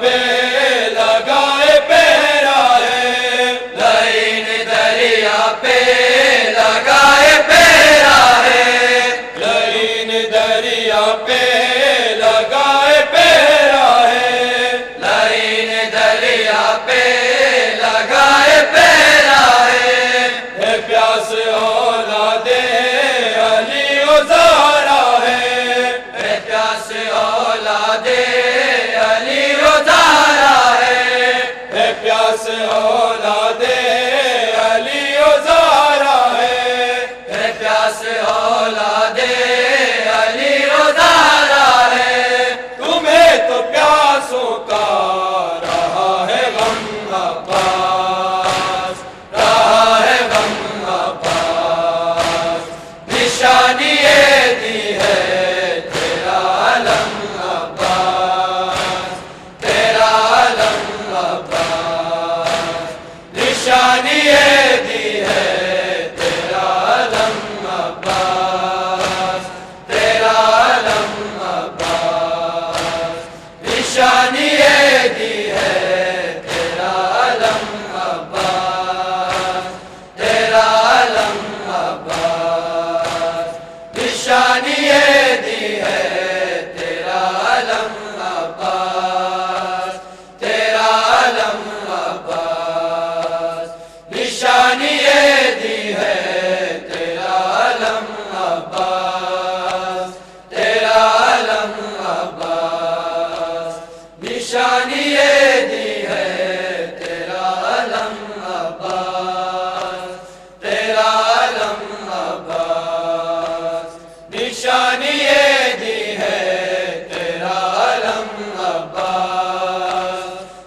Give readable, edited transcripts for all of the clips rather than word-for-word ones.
پہ لگائے پہرا ہے، لعین دریا پہ لگائے پہرا ہے، لعین دریا پہ لگائے پہرا ہے، لعین دریا پہ لگائے پہرا ہے پیاس اولاد علی و زہرا ہے پیاس اولاد علی و زہرا ہے پیاس اولاد علی و زہرا ہے پیاس اولاد علی و زہرا ہے، تمہیں تو پیاسوں کا رہا ہے غم عباس، رہا ہے غم عباس، نشانی یہ دی ہے تیرا علم عباس، تیرا علم عباس، نشانی یہ دی ہے تیرا علم عباس، تیرا علم عباس، نشانی یہ دی ہے تیرا علم عباس، تیرا علم عباس، نشانی یہ دی ہے تیرا علم عباس، تیرا علم عباس، نشانی یہ دی ہے تیرا علم عباس، تیرا علم عباس، نشانی یہ دی ہے تیرا علم عباس، تیرا علم عباس، نشانی یہ دی ہے تیرا علم عباس،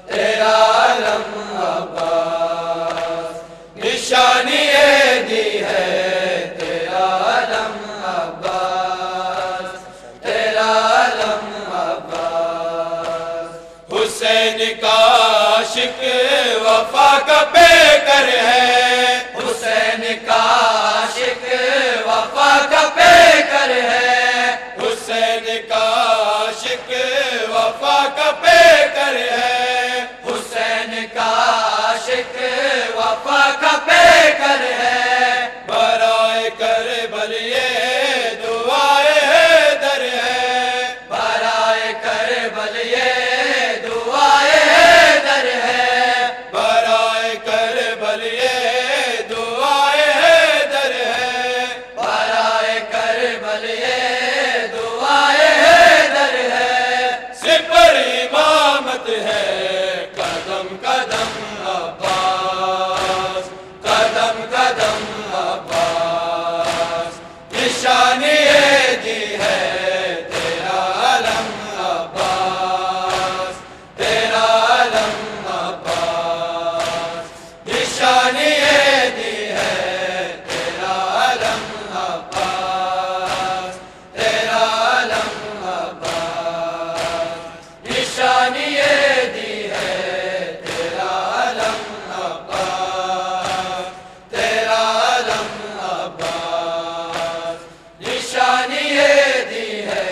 تیرا علم عباس، نشانی یہ دی ہے تیرا علم عباس، تیرا علم عباس، حسین کا عاشق وفا کا پیکر ہے، حسین کا عاشق وفا کا پیکر ہے، حسین کا عاشق وفا کا پیکر ہے، حسین کا عاشق وفا کا پیکر ہے، برائے کربل یہ دعائے حیدر ہے، برائے کربل یہ دعائے حیدر ہے، برائے کربل یہ دعائے حیدر ہے، برائے کربل یہ دعائے حیدر ہے، سپر امامت ہے قدم قدم عباس، قدم قدم عباس، نشانی یہ دی ہے تیرا علم عباس، تیرا علم عباس، نشانی یہ دی ہے تیرا علم عباس، تیرا علم عباس، نشانی یہ دی ہے تیرا علم عباس، تیرا علم عباس، نشانی یہ دی ہے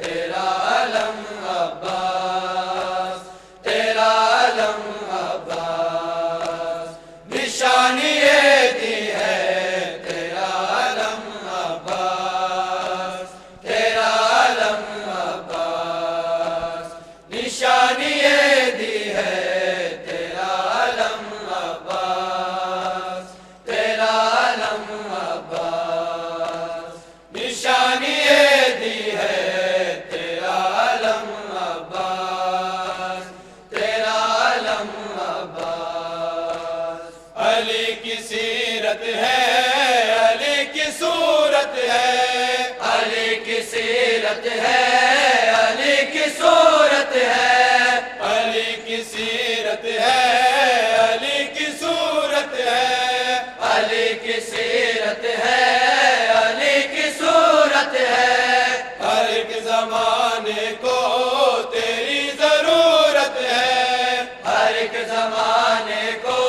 تیرا علم عباس، تیرا علم عباس، نشانی یہ دی ہے تیرا علم عباس، تیرا علم عباس، نشانی یہ دی ہے تیرا علم عباس، تیرا علم عباس، نشانی یہ دی ہے تیرا علم عباس، تیرا علم عباس، علی کی سیرت ہے علی کی صورت ہے، علی کی سیرت ہے علی کی صورت ہے، علی کی سیرت ہے علی کی صورت ہے، علی کی سیرت ہے علی کی صورت ہے، ہر ایک زمانے کو تیری ضرورت ہے، ہر ایک زمانے کو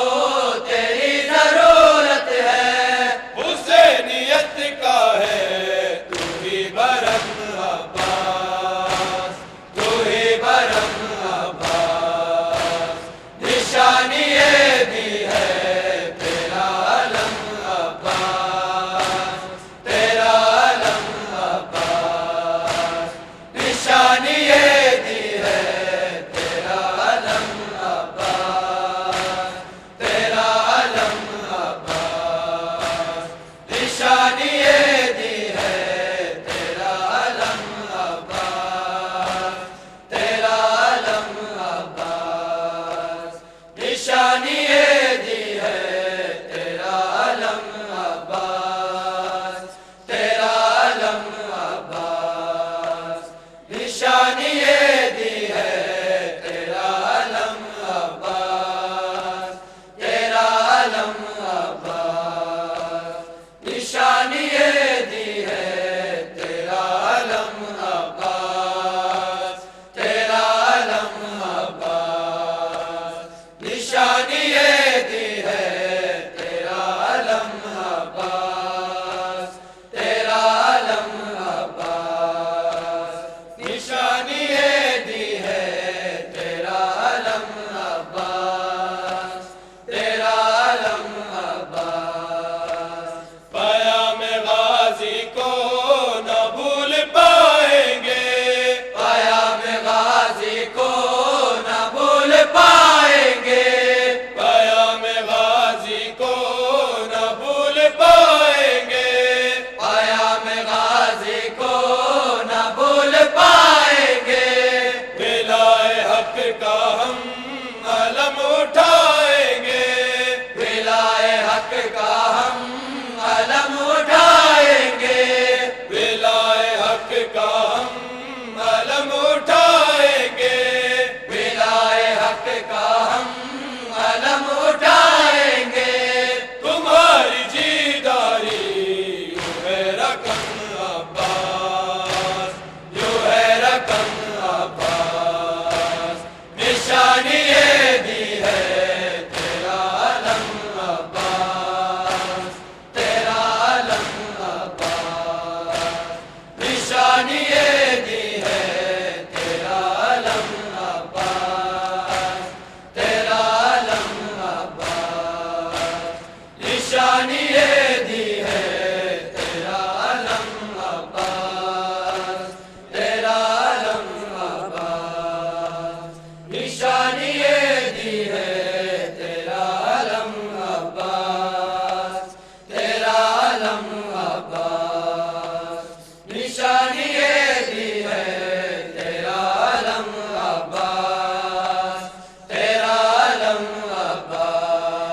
تیری ضرورت ہے، حسینیت کا ہے تو ہی برم عباس، تو ہی برم عباس،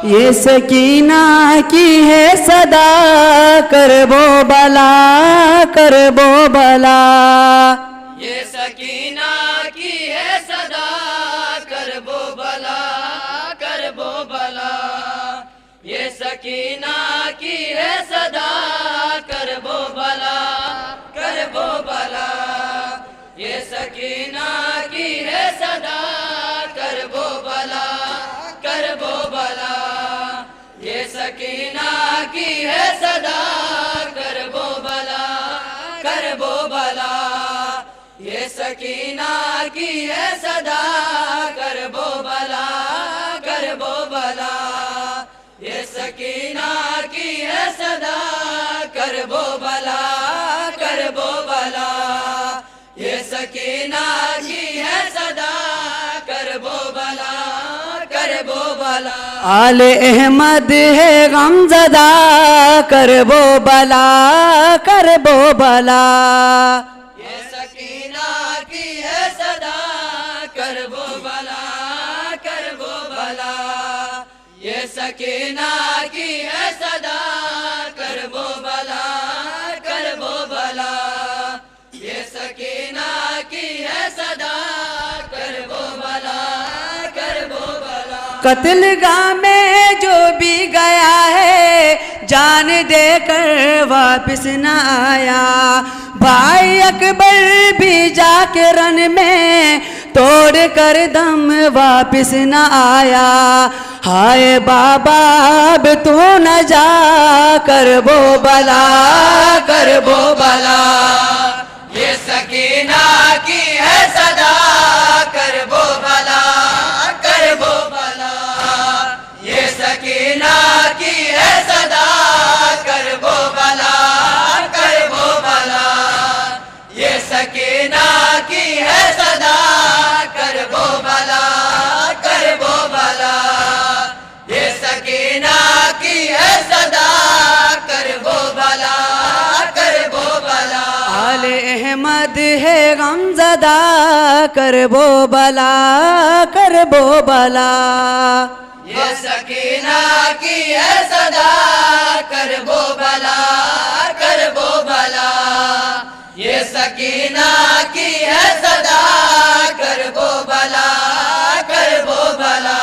یہ سکینہ کی ہے صدا کربو بلا کربو بلا یہ سکینہ کی ہے صدا کربو بلا کربو بلا یہ سکینہ کی ہے صدا کربو بلا کربو بلا یہ سکینہ کی ہے صدا کربو بلا کربو بلا یہ سکینہ کی ہے صدا کربو بلا کربو بلا یہ سکینہ کی ہے صدا کربو بلا کربو بلا یہ سکینہ کی ہے صدا کربو بلا کربو بلا یہ سکینہ کی ہے صدا کربو بلا کربو بلا آل احمد ہے غم زدہ کربو بلا کربو بلا یہ سکینہ کی ہے صدا کربو بلا کربو بلا یہ سکینہ کی ہے صدا کربو بلا کربو بلا یہ سکینہ کی ہے صدا کربو بلا کربو بلا قتل گاہ میں جو بھی گیا ہے جان دے کر واپس نہ آیا بھائی اکبر بھی جا کے رن میں توڑ کر دم واپس نہ آیا ہائے بابا اب تو نہ جا کربو بلا کربو بلا یہ سکینہ کی ہے صدا کربو بلا کربو بلا یہ سکینہ کی ہے صدا کربو بلا کربو بلا یہ سکینہ کی ہے صدا کربو بلا کربو بلا یہ سکینہ کی ہے صدا کربو بلا کربو بلا آل احمد ہے غم زدہ کربو بلا کربو بلا یہ سکینہ کی ہے صدا کربو بلا کربو بلا یہ سکینہ کی ہے صدا کربو بلا کربو بلا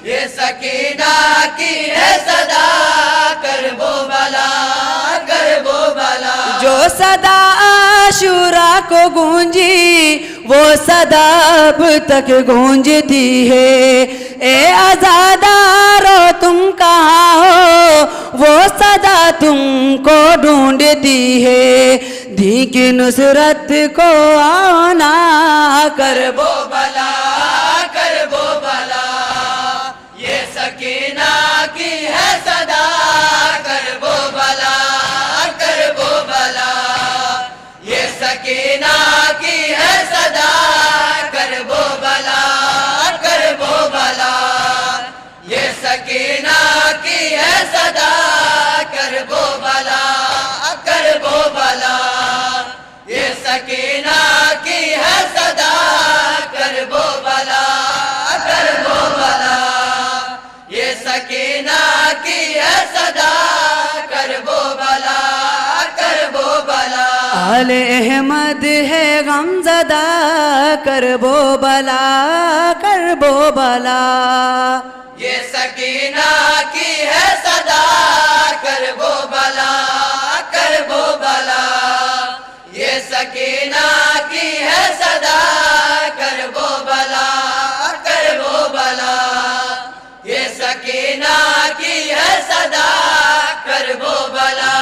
یہ سکینہ کی ہے صدا کربو بلا کربو بلا جو صدا عاشورہ کو گونجی وہ صدا اب تک گونجتی ہے اے عزادارو تم کہاں ہو وہ صدا تم کو ڈھونڈتی ہے دین کی نصرت کو آنا کربو بلا کربو بلا یہ سکینہ کی ہے صدا کربو بلا کربو بلا یہ سکینہ کی ہے صدا کربو بلا کربو بلا یہ سکینہ کی ہے صدا کربو بلا کربو بلا یہ سکینہ کی ہے صدا کربو بلا کربو بلا یہ سکینہ کی ہے صدا کربو بلا کربو بلا آل احمد ہے غم زدہ کربو بلا کربو بلا یہ سکینہ کی ہے صدا کربو بلا کربو بلا یہ سکینہ کی ہے صدا کربو بلا کربو بلا یہ سکینہ کی ہے صدا کربو بلا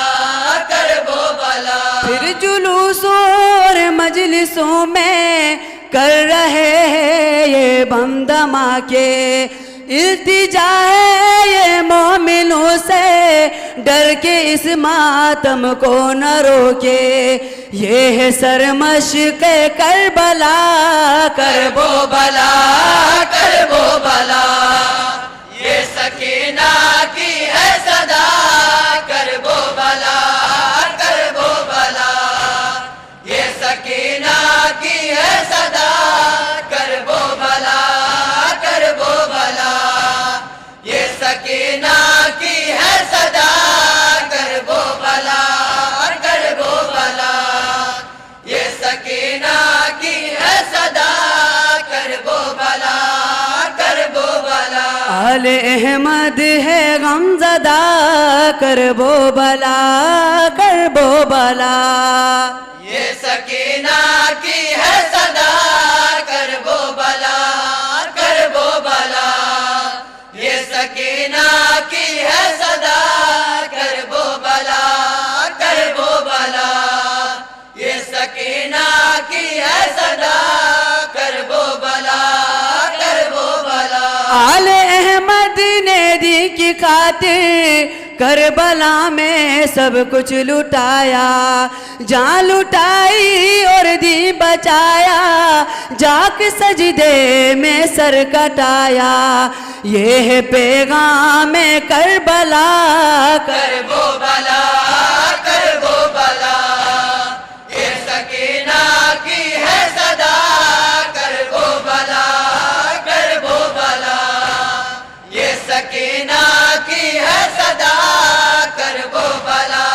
کربو بلا پھر جلوسوں اور مجلسوں میں کر رہے ہیں یہ بم دھماکے التجا ہے یہ مومنوں سے ڈر کے اس ماتم کو نہ روکے یہ ہے سرمشق کربلا کربو بلا کربو بلا یہ سکینہ کی ہے صدا کربو بلا کربو بلا یہ سکینہ کی ہے صدا کربو بلا کربو بلا یہ آل احمد ہے غمزدہ کرب و بلا کرب و بلا یہ سکینہ کی ہے صدا کرب و بلا کرب و بلا یہ سکینہ کی ہے صدا کرب و بلا کرب و بلا یہ سکینہ کی ہے صدا کرب و بلا کرب و بلا آل احمد نے دی کی خاطر کربلا میں سب کچھ لٹایا جان لٹائی اور دی بچایا جا کے سجدے میں سر کٹایا یہ ہے پیغام کربلا کرب و بلا کرب و بلا یہ سکینہ کی ہے صدا کرب و بلا کرب و بلا یہ سکینہ کی ہے صدا کرب و بلا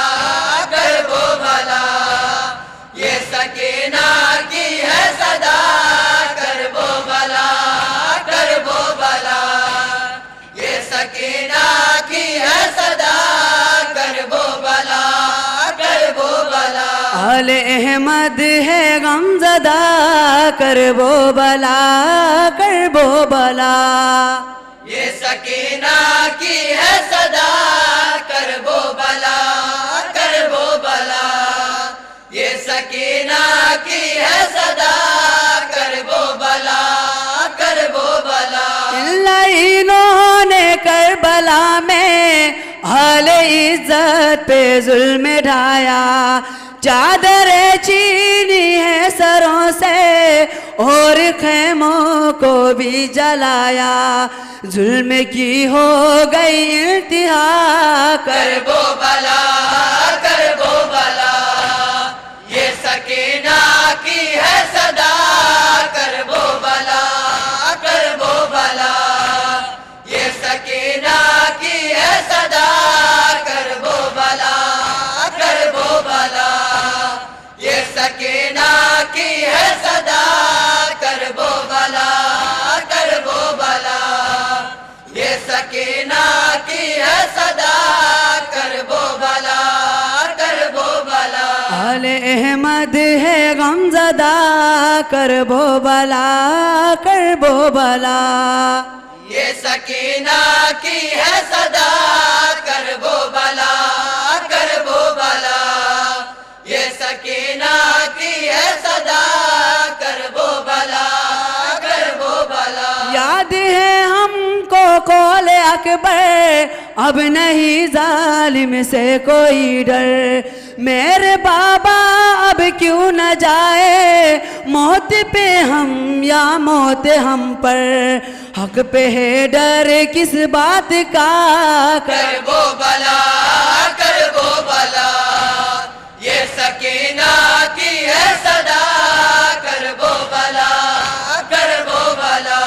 کرب و بلا یہ سکینہ کی ہے صدا کرب و بلا کرب و بلا یہ سکینہ کی ہے صدا کرب و بلا کرب و بلا آل احمد ہے غمزدہ کرب و بلا کرب و بلا یہ سکینہ کی ہے صدا کرب و بلا کرب و بلا یہ سکینہ کی ہے صدا کرب و بلا کرب و بلا ان لائنوں نے کربلا میں اہل عزت پہ ظلم ڈھایا چادر چینی ہے سروں سے اور خیموں کو بھی جلایا ظلم کی ہو گئی انتہا کرب و بلا کرب و بلا یہ سکینہ کی ہے صدا کرب و بلا کرب و بلا یہ سکینہ کی ہے صدا کرب و بلا کرب و بلا یہ سکینہ کی ہے صدا کرب و بلا کرب و بلا یہ سکینہ کی ہے صدا کرب و بلا کرب و بلا آل احمد ہے غمزدہ کرب و بلا کرب و بلا یہ سکینہ کی ہے صدا کرب و بلا کرب و بلا یہ سکینہ کی ہے صدا کرب و بلا کرب و بلا یاد ہے ہم کو قول اکبر اب نہیں ظالم سے کوئی ڈر میرے بابا اب کیوں نہ جائے موت پہ ہم یا موت ہم پر حق پہ ہے ڈر کس بات کا کرب و بلا کرب و بلا یہ سکینہ کی ہے صدا کرب و بلا کرب و بلا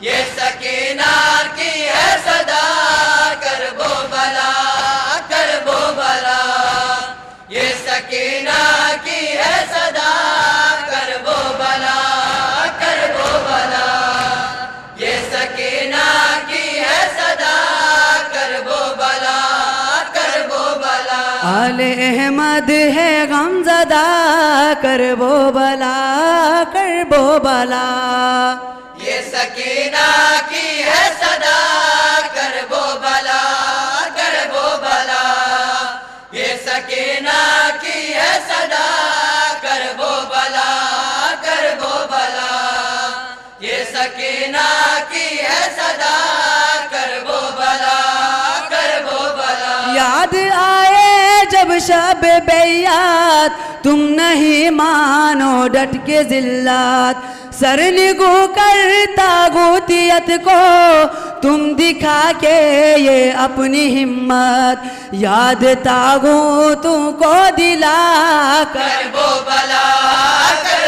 یہ سکینہ کی ہے صدا کرب و بلا کرب و بلا یہ سکینہ کی ہے صدا کرب و بلا کرب و بلا یہ سکینہ کی ہے صدا کرب و بلا کرب و بلا آل احمد ہے غمزدہ کرب و بلا کرب و بلا یہ سکینہ کی ہے صدا کرب و بلا کرب و بلا یہ سکینہ کی ہے صدا کرب و بلا کرب و بلا یہ سکینہ کی ہے صدا کرب و بلا کرب و بلا یاد آئے جب شب بیعت تم نہیں مانو ڈٹ کے ذلات سر نگو کر تاغوتیت کو تم دکھا کے یہ اپنی ہمت یاد تاغوتوں کو دلا کر کرب و بلا کرب